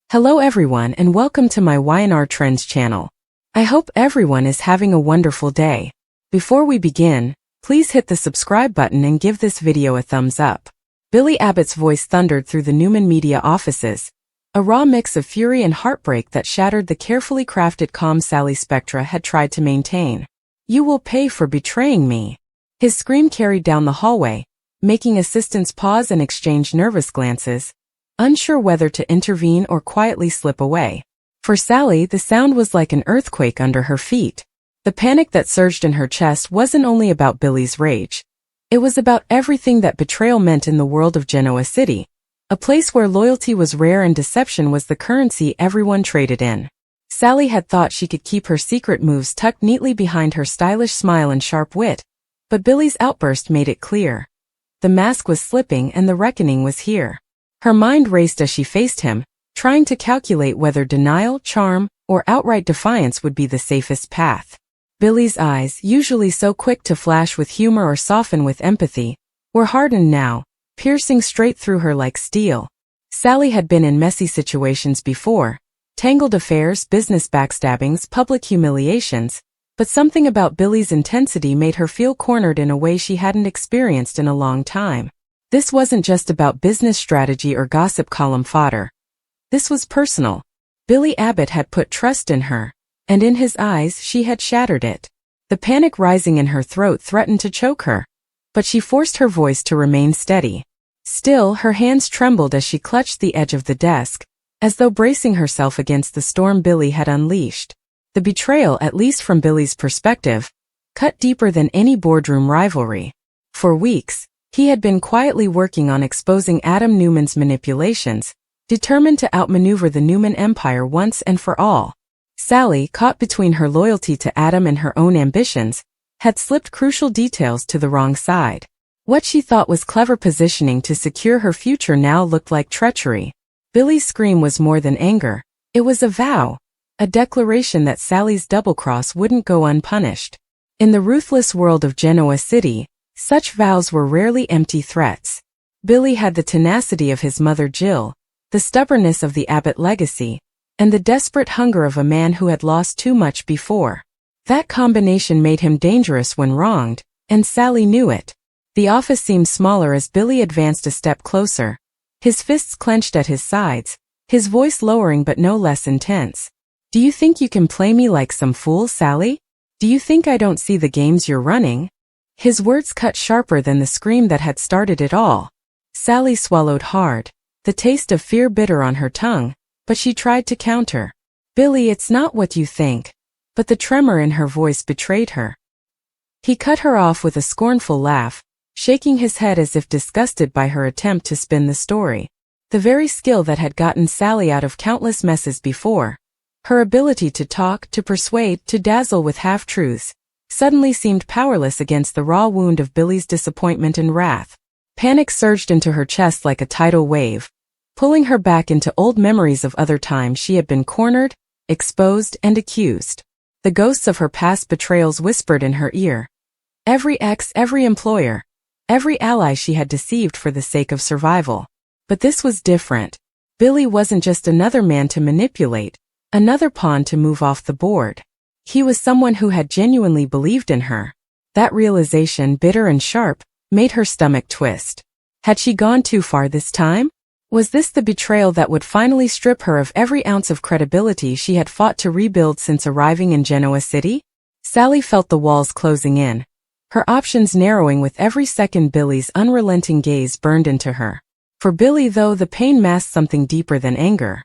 Hello everyone and welcome to my Y&R Trends channel. I hope everyone is having a wonderful day. Before we begin, please hit the subscribe button and give this video a thumbs up. Billy Abbott's voice thundered through the Newman media offices, a raw mix of fury and heartbreak that shattered the carefully crafted calm Sally Spectra had tried to maintain. "You will pay for betraying me." His scream carried down the hallway, making assistants pause and exchange nervous glances, unsure whether to intervene or quietly slip away. For Sally, the sound was like an earthquake under her feet. The panic that surged in her chest wasn't only about Billy's rage. It was about everything that betrayal meant in the world of Genoa City, a place where loyalty was rare and deception was the currency everyone traded in. Sally had thought she could keep her secret moves tucked neatly behind her stylish smile and sharp wit, but Billy's outburst made it clear. The mask was slipping and the reckoning was here. Her mind raced as she faced him, trying to calculate whether denial, charm, or outright defiance would be the safest path. Billy's eyes, usually so quick to flash with humor or soften with empathy, were hardened now, piercing straight through her like steel. Sally had been in messy situations before, tangled affairs, business backstabbings, public humiliations, but something about Billy's intensity made her feel cornered in a way she hadn't experienced in a long time. This wasn't just about business strategy or gossip column fodder. This was personal. Billy Abbott had put trust in her, and in his eyes she had shattered it. The panic rising in her throat threatened to choke her, but she forced her voice to remain steady. Still, her hands trembled as she clutched the edge of the desk, as though bracing herself against the storm Billy had unleashed. The betrayal, at least from Billy's perspective, cut deeper than any boardroom rivalry. For weeks, he had been quietly working on exposing Adam Newman's manipulations, determined to outmaneuver the Newman empire once and for all. Sally, caught between her loyalty to Adam and her own ambitions, had slipped crucial details to the wrong side. What she thought was clever positioning to secure her future now looked like treachery. Billy's scream was more than anger. It was a vow, a declaration that Sally's double-cross wouldn't go unpunished. In the ruthless world of Genoa City, such vows were rarely empty threats. Billy had the tenacity of his mother Jill, the stubbornness of the Abbott legacy, and the desperate hunger of a man who had lost too much before. That combination made him dangerous when wronged, and Sally knew it. The office seemed smaller as Billy advanced a step closer, his fists clenched at his sides, his voice lowering but no less intense. "Do you think you can play me like some fool, Sally? Do you think I don't see the games you're running?" His words cut sharper than the scream that had started it all. Sally swallowed hard, the taste of fear bitter on her tongue, but she tried to counter. "Billy, it's not what you think." But the tremor in her voice betrayed her. He cut her off with a scornful laugh, shaking his head as if disgusted by her attempt to spin the story. The very skill that had gotten Sally out of countless messes before, her ability to talk, to persuade, to dazzle with half-truths, suddenly seemed powerless against the raw wound of Billy's disappointment and wrath. Panic surged into her chest like a tidal wave, pulling her back into old memories of other times she had been cornered, exposed, and accused. The ghosts of her past betrayals whispered in her ear. Every ex, every employer, every ally she had deceived for the sake of survival. But this was different. Billy wasn't just another man to manipulate, another pawn to move off the board. He was someone who had genuinely believed in her. That realization, bitter and sharp, made her stomach twist. Had she gone too far this time? Was this the betrayal that would finally strip her of every ounce of credibility she had fought to rebuild since arriving in Genoa City? Sally felt the walls closing in, her options narrowing with every second Billy's unrelenting gaze burned into her. For Billy, though, the pain masked something deeper than anger.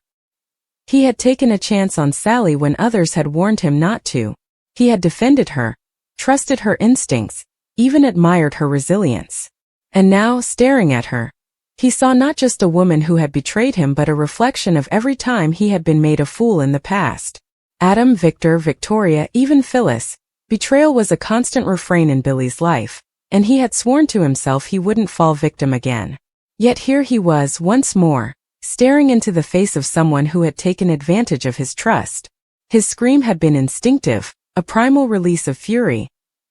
He had taken a chance on Sally when others had warned him not to. He had defended her, trusted her instincts, even admired her resilience. And now, staring at her, he saw not just a woman who had betrayed him but a reflection of every time he had been made a fool in the past. Adam, Victor, Victoria, even Phyllis. Betrayal was a constant refrain in Billy's life, and he had sworn to himself he wouldn't fall victim again. Yet here he was once more, staring into the face of someone who had taken advantage of his trust. His scream had been instinctive, a primal release of fury,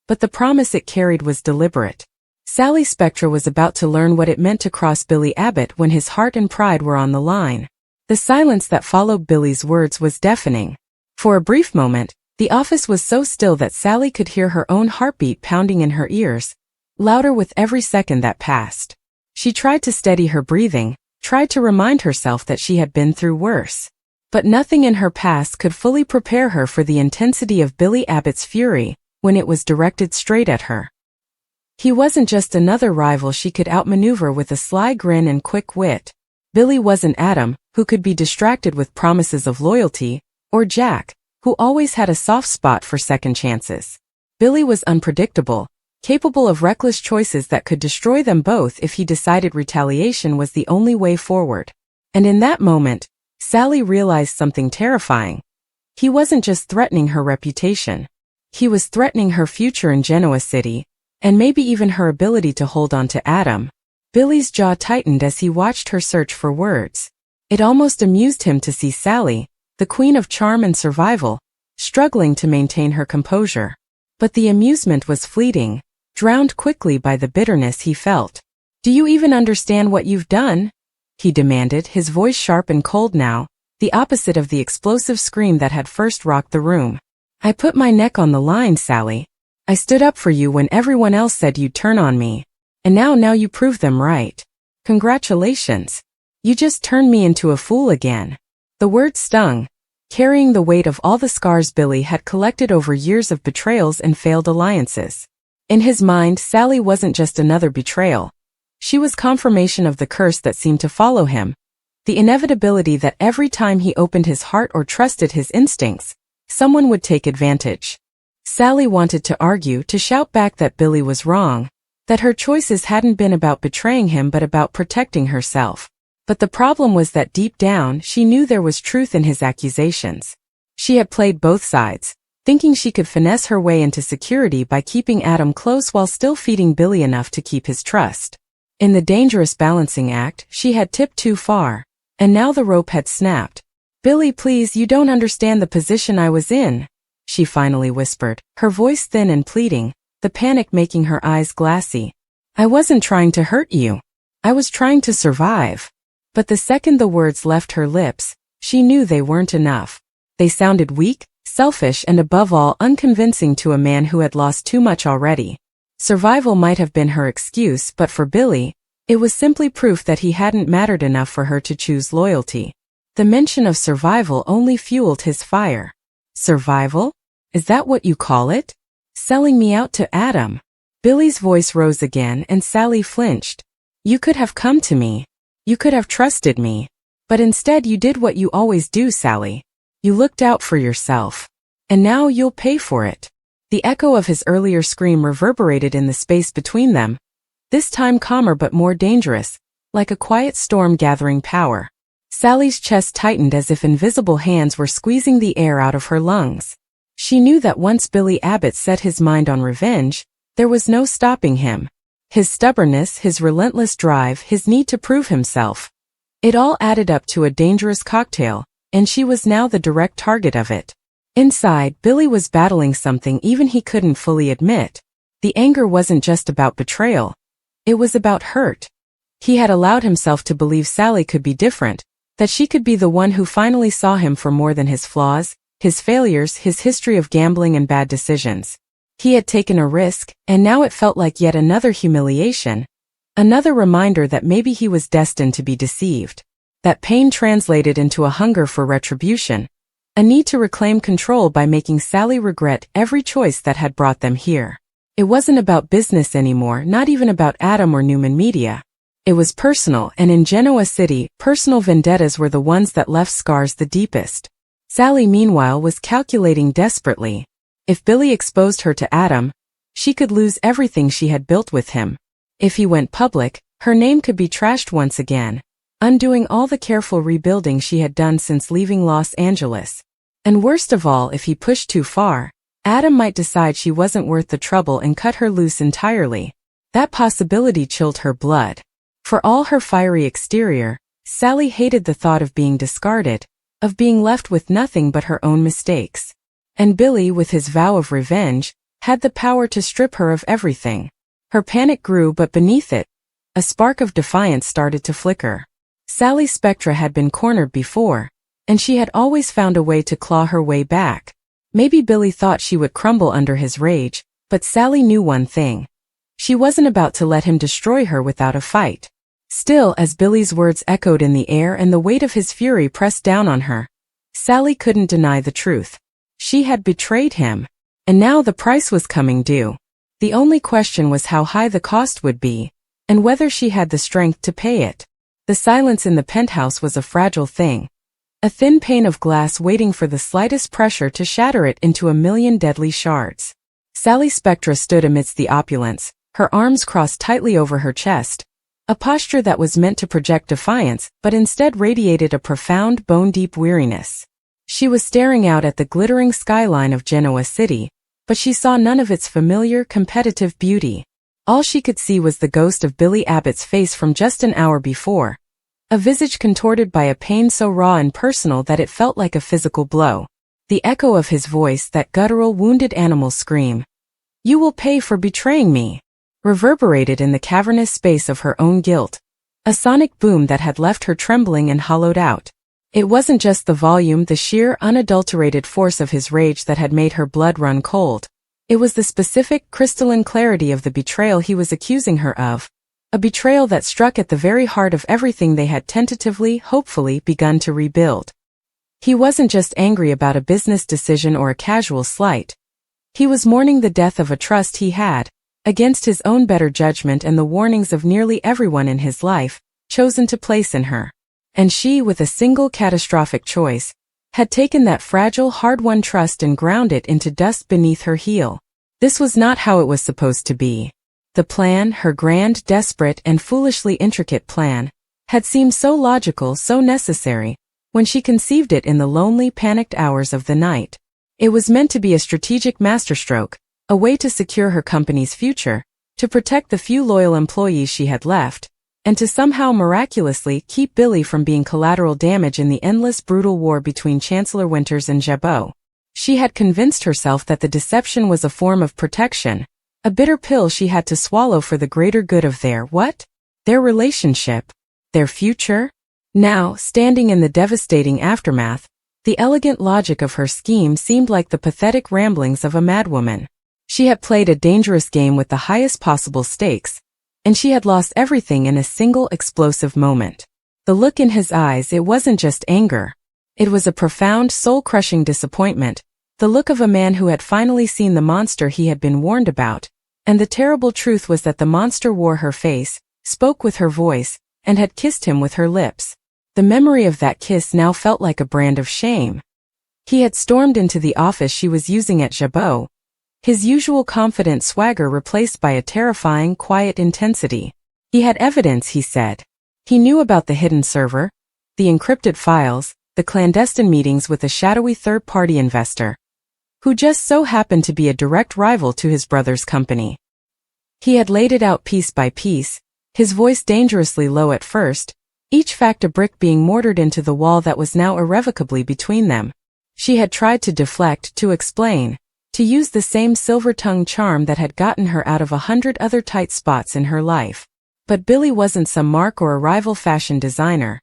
but the promise it carried was deliberate. Sally Spectra was about to learn what it meant to cross Billy Abbott when his heart and pride were on the line. The silence that followed Billy's words was deafening. For a brief moment, the office was so still that Sally could hear her own heartbeat pounding in her ears, louder with every second that passed. She tried to steady her breathing, tried to remind herself that she had been through worse. But nothing in her past could fully prepare her for the intensity of Billy Abbott's fury when it was directed straight at her. He wasn't just another rival she could outmaneuver with a sly grin and quick wit. Billy wasn't Adam, who could be distracted with promises of loyalty, or Jack, who always had a soft spot for second chances. Billy was unpredictable, capable of reckless choices that could destroy them both if he decided retaliation was the only way forward. And in that moment, Sally realized something terrifying. He wasn't just threatening her reputation. He was threatening her future in Genoa City, and maybe even her ability to hold on to Adam. Billy's jaw tightened as he watched her search for words. It almost amused him to see Sally, the queen of charm and survival, struggling to maintain her composure. But the amusement was fleeting, drowned quickly by the bitterness he felt. "Do you even understand what you've done?" he demanded, his voice sharp and cold now, the opposite of the explosive scream that had first rocked the room. "I put my neck on the line, Sally. I stood up for you when everyone else said you'd turn on me. And now you proved them right. Congratulations. You just turned me into a fool again." The word stung, carrying the weight of all the scars Billy had collected over years of betrayals and failed alliances. In his mind, Sally wasn't just another betrayal. She was confirmation of the curse that seemed to follow him, the inevitability that every time he opened his heart or trusted his instincts, someone would take advantage. Sally wanted to argue, to shout back that Billy was wrong, that her choices hadn't been about betraying him but about protecting herself. But the problem was that deep down, she knew there was truth in his accusations. She had played both sides, thinking she could finesse her way into security by keeping Adam close while still feeding Billy enough to keep his trust. In the dangerous balancing act, she had tipped too far, and now the rope had snapped. "Billy, please, you don't understand the position I was in," she finally whispered, her voice thin and pleading, the panic making her eyes glassy. "I wasn't trying to hurt you. I was trying to survive." But the second the words left her lips, she knew they weren't enough. They sounded weak, selfish, and above all unconvincing to a man who had lost too much already. Survival might have been her excuse, but for Billy, it was simply proof that he hadn't mattered enough for her to choose loyalty. The mention of survival only fueled his fire. "Survival? Is that what you call it? Selling me out to Adam?" Billy's voice rose again and Sally flinched. "You could have come to me. You could have trusted me. But instead you did what you always do, Sally. You looked out for yourself. And now you'll pay for it." The echo of his earlier scream reverberated in the space between them, this time calmer but more dangerous, like a quiet storm gathering power. Sally's chest tightened as if invisible hands were squeezing the air out of her lungs. She knew that once Billy Abbott set his mind on revenge, there was no stopping him. His stubbornness, his relentless drive, his need to prove himself. It all added up to a dangerous cocktail, and she was now the direct target of it. Inside, Billy was battling something even he couldn't fully admit. The anger wasn't just about betrayal. It was about hurt. He had allowed himself to believe Sally could be different, that she could be the one who finally saw him for more than his flaws, his failures, his history of gambling and bad decisions. He had taken a risk, and now it felt like yet another humiliation, another reminder that maybe he was destined to be deceived. That pain translated into a hunger for retribution, a need to reclaim control by making Sally regret every choice that had brought them here. It wasn't about business anymore, not even about Adam or Newman Media. It was personal, and in Genoa City, personal vendettas were the ones that left scars the deepest. Sally, meanwhile, was calculating desperately. If Billy exposed her to Adam, she could lose everything she had built with him. If he went public, her name could be trashed once again, undoing all the careful rebuilding she had done since leaving Los Angeles. And worst of all, if he pushed too far, Adam might decide she wasn't worth the trouble and cut her loose entirely. That possibility chilled her blood. For all her fiery exterior, Sally hated the thought of being discarded, of being left with nothing but her own mistakes. And Billy, with his vow of revenge, had the power to strip her of everything. Her panic grew, but beneath it, a spark of defiance started to flicker. Sally Spectra had been cornered before, and she had always found a way to claw her way back. Maybe Billy thought she would crumble under his rage, but Sally knew one thing. She wasn't about to let him destroy her without a fight. Still, as Billy's words echoed in the air and the weight of his fury pressed down on her, Sally couldn't deny the truth. She had betrayed him, and now the price was coming due. The only question was how high the cost would be, and whether she had the strength to pay it. The silence in the penthouse was a fragile thing. A thin pane of glass waiting for the slightest pressure to shatter it into a million deadly shards. Sally Spectra stood amidst the opulence, her arms crossed tightly over her chest, a posture that was meant to project defiance but instead radiated a profound bone-deep weariness. She was staring out at the glittering skyline of Genoa City, but she saw none of its familiar, competitive beauty. All she could see was the ghost of Billy Abbott's face from just an hour before, a visage contorted by a pain so raw and personal that it felt like a physical blow. The echo of his voice, that guttural, wounded animal scream, "You will pay for betraying me," reverberated in the cavernous space of her own guilt, a sonic boom that had left her trembling and hollowed out. It wasn't just the volume, the sheer, unadulterated force of his rage that had made her blood run cold. It was the specific, crystalline clarity of the betrayal he was accusing her of, a betrayal that struck at the very heart of everything they had tentatively, hopefully, begun to rebuild. He wasn't just angry about a business decision or a casual slight. He was mourning the death of a trust he had, against his own better judgment and the warnings of nearly everyone in his life, chosen to place in her. And she, with a single catastrophic choice, had taken that fragile, hard-won trust and ground it into dust beneath her heel. This was not how it was supposed to be. The plan, her grand, desperate, and foolishly intricate plan, had seemed so logical, so necessary, when she conceived it in the lonely, panicked hours of the night. It was meant to be a strategic masterstroke, a way to secure her company's future, to protect the few loyal employees she had left, and to somehow miraculously keep Billy from being collateral damage in the endless brutal war between Chancellor Winters and Jabot. She had convinced herself that the deception was a form of protection, a bitter pill she had to swallow for the greater good of their relationship, their future. Now, standing in the devastating aftermath, the elegant logic of her scheme seemed like the pathetic ramblings of a madwoman. She had played a dangerous game with the highest possible stakes, and she had lost everything in a single explosive moment. The look in his eyes, it wasn't just anger. It was a profound, soul-crushing disappointment, the look of a man who had finally seen the monster he had been warned about, and the terrible truth was that the monster wore her face, spoke with her voice, and had kissed him with her lips. The memory of that kiss now felt like a brand of shame. He had stormed into the office she was using at Jabot, his usual confident swagger replaced by a terrifying, quiet intensity. He had evidence, he said. He knew about the hidden server, the encrypted files, the clandestine meetings with a shadowy third-party investor, who just so happened to be a direct rival to his brother's company. He had laid it out piece by piece, his voice dangerously low at first, each fact a brick being mortared into the wall that was now irrevocably between them. She had tried to deflect, to explain, to use the same silver-tongued charm that had gotten her out of 100 other tight spots in her life. But Billy wasn't some mark or a rival fashion designer.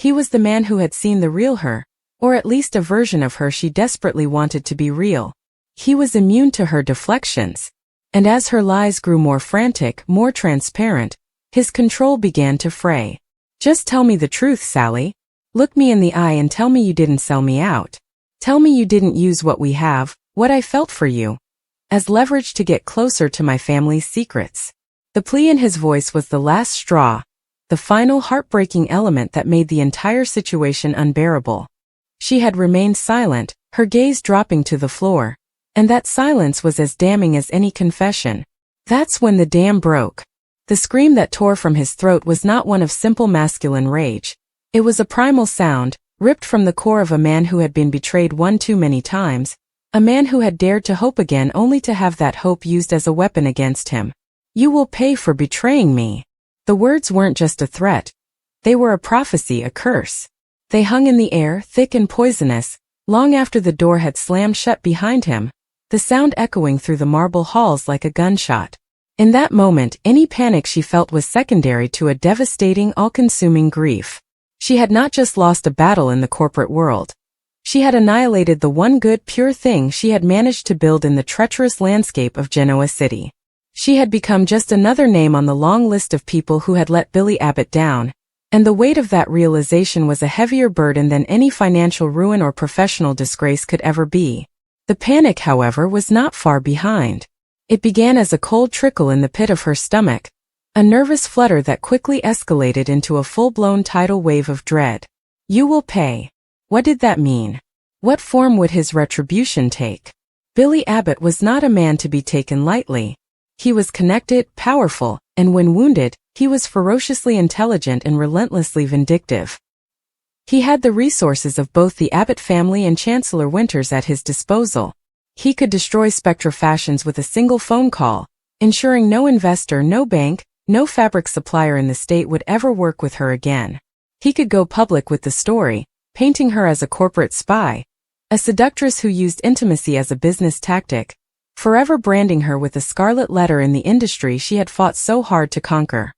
He was the man who had seen the real her, or at least a version of her she desperately wanted to be real. He was immune to her deflections. And as her lies grew more frantic, more transparent, his control began to fray. "Just tell me the truth, Sally. Look me in the eye and tell me you didn't sell me out. Tell me you didn't use what we have, what I felt for you, as leverage to get closer to my family's secrets." The plea in his voice was the last straw, the final heartbreaking element that made the entire situation unbearable. She had remained silent, her gaze dropping to the floor, and that silence was as damning as any confession. That's when the dam broke. The scream that tore from his throat was not one of simple masculine rage. It was a primal sound, ripped from the core of a man who had been betrayed one too many times, a man who had dared to hope again only to have that hope used as a weapon against him. "You will pay for betraying me." The words weren't just a threat. They were a prophecy, a curse. They hung in the air, thick and poisonous, long after the door had slammed shut behind him, the sound echoing through the marble halls like a gunshot. In that moment, any panic she felt was secondary to a devastating, all-consuming grief. She had not just lost a battle in the corporate world. She had annihilated the one good, pure thing she had managed to build in the treacherous landscape of Genoa City. She had become just another name on the long list of people who had let Billy Abbott down, and the weight of that realization was a heavier burden than any financial ruin or professional disgrace could ever be. The panic, however, was not far behind. It began as a cold trickle in the pit of her stomach, a nervous flutter that quickly escalated into a full-blown tidal wave of dread. You will pay. What did that mean? What form would his retribution take? Billy Abbott was not a man to be taken lightly. He was connected, powerful, and when wounded, he was ferociously intelligent and relentlessly vindictive. He had the resources of both the Abbott family and Chancellor Winters at his disposal. He could destroy Spectra Fashions with a single phone call, ensuring no investor, no bank, no fabric supplier in the state would ever work with her again. He could go public with the story, painting her as a corporate spy, a seductress who used intimacy as a business tactic, forever branding her with a scarlet letter in the industry she had fought so hard to conquer.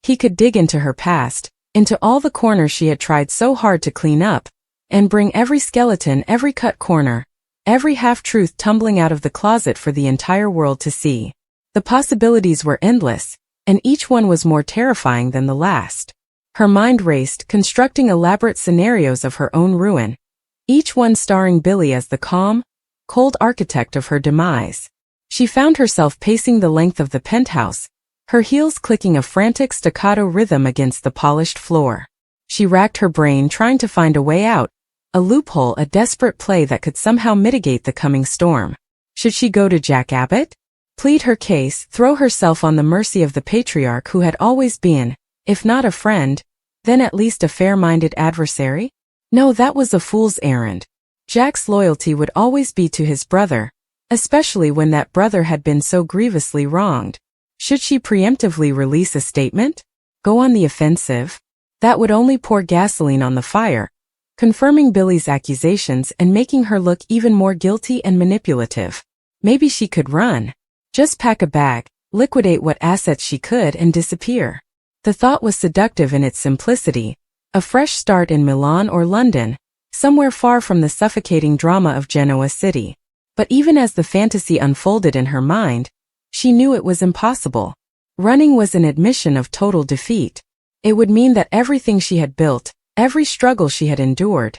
He could dig into her past, into all the corners she had tried so hard to clean up, and bring every skeleton, every cut corner, every half-truth tumbling out of the closet for the entire world to see. The possibilities were endless, and each one was more terrifying than the last. Her mind raced, constructing elaborate scenarios of her own ruin, each one starring Billy as the calm, cold architect of her demise. She found herself pacing the length of the penthouse, her heels clicking a frantic staccato rhythm against the polished floor. She racked her brain trying to find a way out, a loophole, a desperate play that could somehow mitigate the coming storm. Should she go to Jack Abbott? Plead her case, throw herself on the mercy of the patriarch who had always been, if not a friend, then at least a fair-minded adversary? No, that was a fool's errand. Jack's loyalty would always be to his brother, especially when that brother had been so grievously wronged. Should she preemptively release a statement? Go on the offensive? That would only pour gasoline on the fire, confirming Billy's accusations and making her look even more guilty and manipulative. Maybe she could run. Just pack a bag, liquidate what assets she could and disappear. The thought was seductive in its simplicity, a fresh start in Milan or London, somewhere far from the suffocating drama of Genoa City. But even as the fantasy unfolded in her mind, she knew it was impossible. Running was an admission of total defeat. It would mean that everything she had built, every struggle she had endured,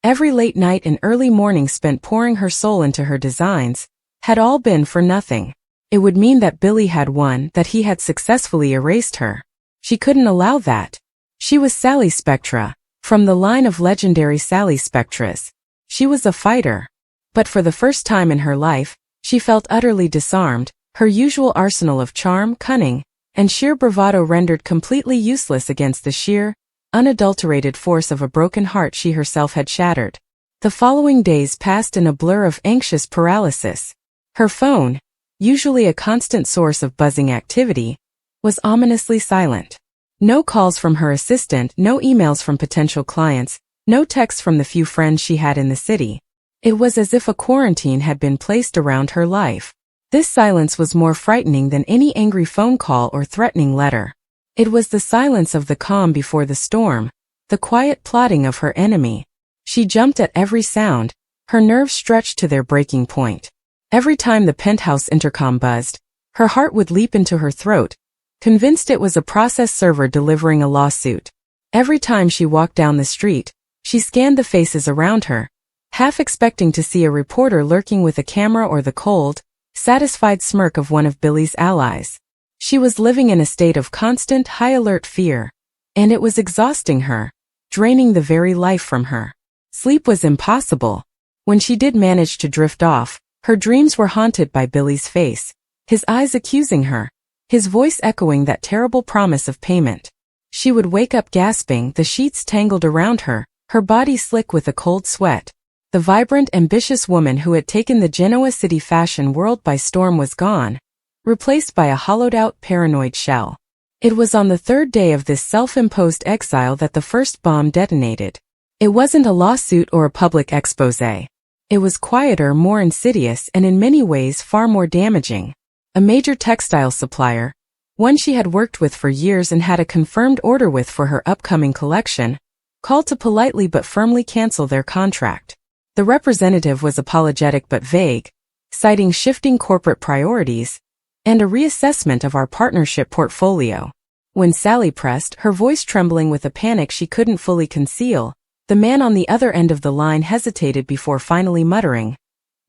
every late night and early morning spent pouring her soul into her designs, had all been for nothing. It would mean that Billy had won, that he had successfully erased her. She couldn't allow that. She was Sally Spectra, from the line of legendary Sally Spectras. She was a fighter. But for the first time in her life, she felt utterly disarmed, her usual arsenal of charm, cunning, and sheer bravado rendered completely useless against the sheer, unadulterated force of a broken heart she herself had shattered. The following days passed in a blur of anxious paralysis. Her phone, usually a constant source of buzzing activity, was ominously silent. No calls from her assistant, no emails from potential clients, no texts from the few friends she had in the city. It was as if a quarantine had been placed around her life. This silence was more frightening than any angry phone call or threatening letter. It was the silence of the calm before the storm, the quiet plotting of her enemy. She jumped at every sound, her nerves stretched to their breaking point. Every time the penthouse intercom buzzed, her heart would leap into her throat, convinced it was a process server delivering a lawsuit. Every time she walked down the street, she scanned the faces around her, half expecting to see a reporter lurking with a camera or the cold, satisfied smirk of one of Billy's allies. She was living in a state of constant, high-alert fear, and it was exhausting her, draining the very life from her. Sleep was impossible. When she did manage to drift off, her dreams were haunted by Billy's face, his eyes accusing her, his voice echoing that terrible promise of payment. She would wake up gasping, the sheets tangled around her, her body slick with a cold sweat. The vibrant, ambitious woman who had taken the Genoa City fashion world by storm was gone, replaced by a hollowed-out, paranoid shell. It was on the third day of this self-imposed exile that the first bomb detonated. It wasn't a lawsuit or a public expose. It was quieter, more insidious, and in many ways far more damaging. A major textile supplier, one she had worked with for years and had a confirmed order with for her upcoming collection, called to politely but firmly cancel their contract. The representative was apologetic but vague, citing shifting corporate priorities and a reassessment of our partnership portfolio. When Sally pressed, her voice trembling with a panic she couldn't fully conceal, the man on the other end of the line hesitated before finally muttering,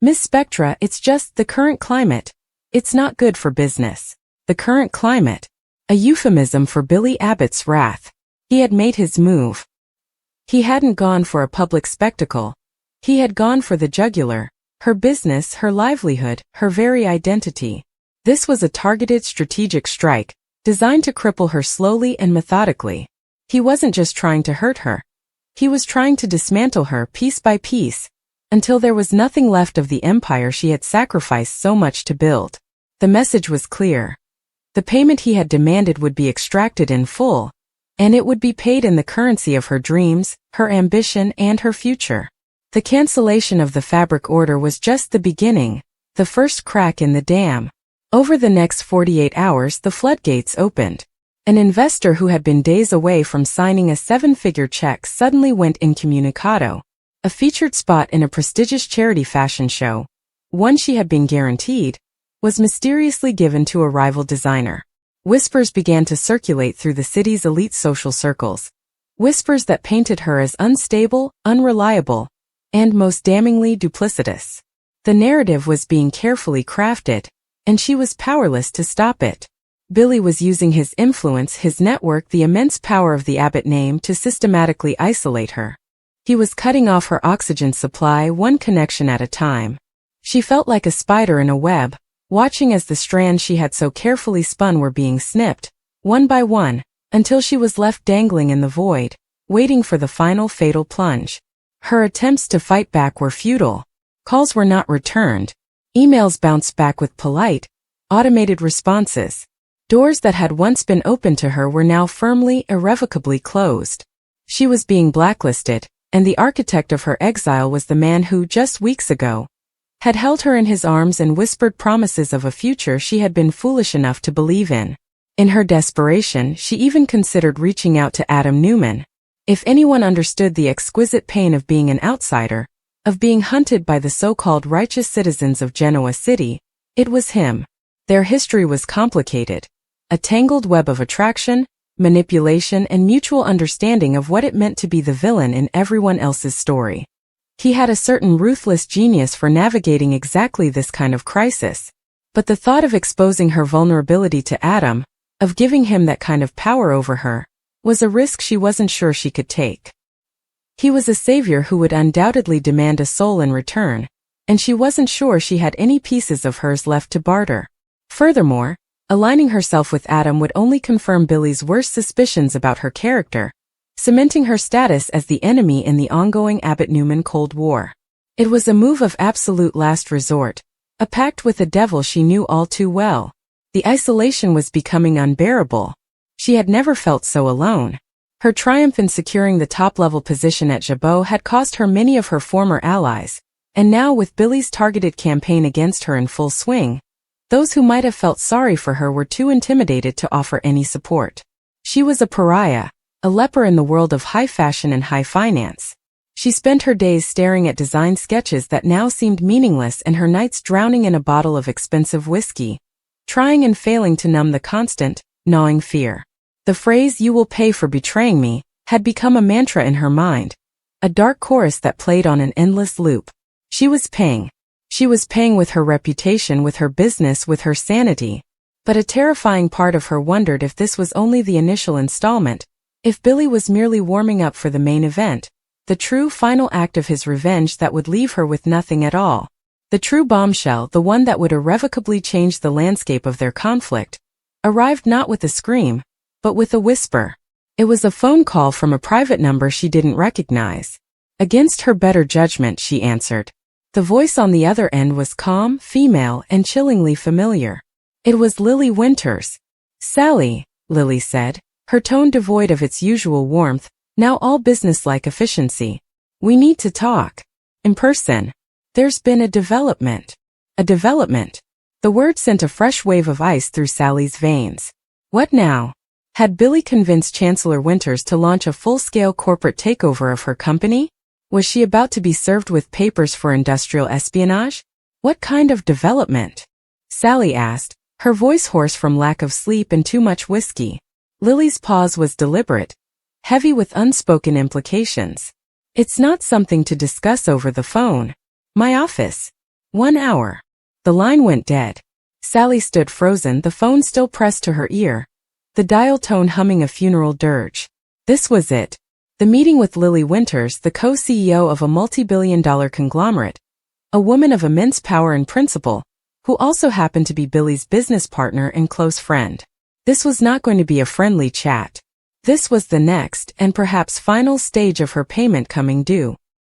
"Miss Spectra, it's just the current climate. It's not good for business." The current climate. A euphemism for Billy Abbott's wrath. He had made his move. He hadn't gone for a public spectacle. He had gone for the jugular, her business, her livelihood, her very identity. This was a targeted strategic strike, designed to cripple her slowly and methodically. He wasn't just trying to hurt her. He was trying to dismantle her piece by piece, until there was nothing left of the empire she had sacrificed so much to build. The message was clear. The payment he had demanded would be extracted in full, and it would be paid in the currency of her dreams, her ambition, and her future. The cancellation of the fabric order was just the beginning, the first crack in the dam. Over the next 48 hours the floodgates opened. An investor who had been days away from signing a 7-figure check suddenly went incommunicado. A featured spot in a prestigious charity fashion show, one she had been guaranteed, was mysteriously given to a rival designer. Whispers began to circulate through the city's elite social circles. Whispers that painted her as unstable, unreliable, and most damningly duplicitous. The narrative was being carefully crafted, and she was powerless to stop it. Billy was using his influence, his network, the immense power of the Abbott name to systematically isolate her. He was cutting off her oxygen supply one connection at a time. She felt like a spider in a web, watching as the strands she had so carefully spun were being snipped, one by one, until she was left dangling in the void, waiting for the final fatal plunge. Her attempts to fight back were futile. Calls were not returned. Emails bounced back with polite, automated responses. Doors that had once been open to her were now firmly, irrevocably closed. She was being blacklisted, and the architect of her exile was the man who, just weeks ago, had held her in his arms and whispered promises of a future she had been foolish enough to believe in. In her desperation, she even considered reaching out to Adam Newman. If anyone understood the exquisite pain of being an outsider, of being hunted by the so-called righteous citizens of Genoa City, it was him. Their history was complicated, a tangled web of attraction, manipulation, and mutual understanding of what it meant to be the villain in everyone else's story. He had a certain ruthless genius for navigating exactly this kind of crisis, but the thought of exposing her vulnerability to Adam, of giving him that kind of power over her, was a risk she wasn't sure she could take. He was a savior who would undoubtedly demand a soul in return, and she wasn't sure she had any pieces of hers left to barter. Furthermore, aligning herself with Adam would only confirm Billy's worst suspicions about her character, cementing her status as the enemy in the ongoing Abbott-Newman Cold War. It was a move of absolute last resort, a pact with the devil she knew all too well. The isolation was becoming unbearable. She had never felt so alone. Her triumph in securing the top-level position at Jabot had cost her many of her former allies, and now with Billy's targeted campaign against her in full swing, those who might have felt sorry for her were too intimidated to offer any support. She was a pariah, a leper in the world of high fashion and high finance. She spent her days staring at design sketches that now seemed meaningless and her nights drowning in a bottle of expensive whiskey, trying and failing to numb the constant, gnawing fear. The phrase "you will pay for betraying me" had become a mantra in her mind, a dark chorus that played on an endless loop. She was paying. She was paying with her reputation, with her business, with her sanity. But a terrifying part of her wondered if this was only the initial installment, if Billy was merely warming up for the main event, the true final act of his revenge that would leave her with nothing at all. The true bombshell, the one that would irrevocably change the landscape of their conflict, arrived not with a scream, but with a whisper. It was a phone call from a private number she didn't recognize. Against her better judgment, she answered. The voice on the other end was calm, female, and chillingly familiar. It was Lily Winters. "Sally," Lily said, her tone devoid of its usual warmth, now all businesslike efficiency. "We need to talk. In person. There's been a development." A development. The word sent a fresh wave of ice through Sally's veins. "What now?" Had Billy convinced Chancellor Winters to launch a full-scale corporate takeover of her company? Was she about to be served with papers for industrial espionage? What kind of development? Sally asked, her voice hoarse from lack of sleep and too much whiskey. Lily's pause was deliberate, heavy with unspoken implications. It's not something to discuss over the phone. My office. 1 hour. The line went dead. Sally stood frozen, the phone still pressed to her ear, the dial tone humming a funeral dirge. This was it. The meeting with Lily Winters, the co-CEO of a multi-billion-dollar conglomerate, a woman of immense power and principle, who also happened to be Billy's business partner and close friend. This was not going to be a friendly chat. This was the next and perhaps final stage of her payment coming due.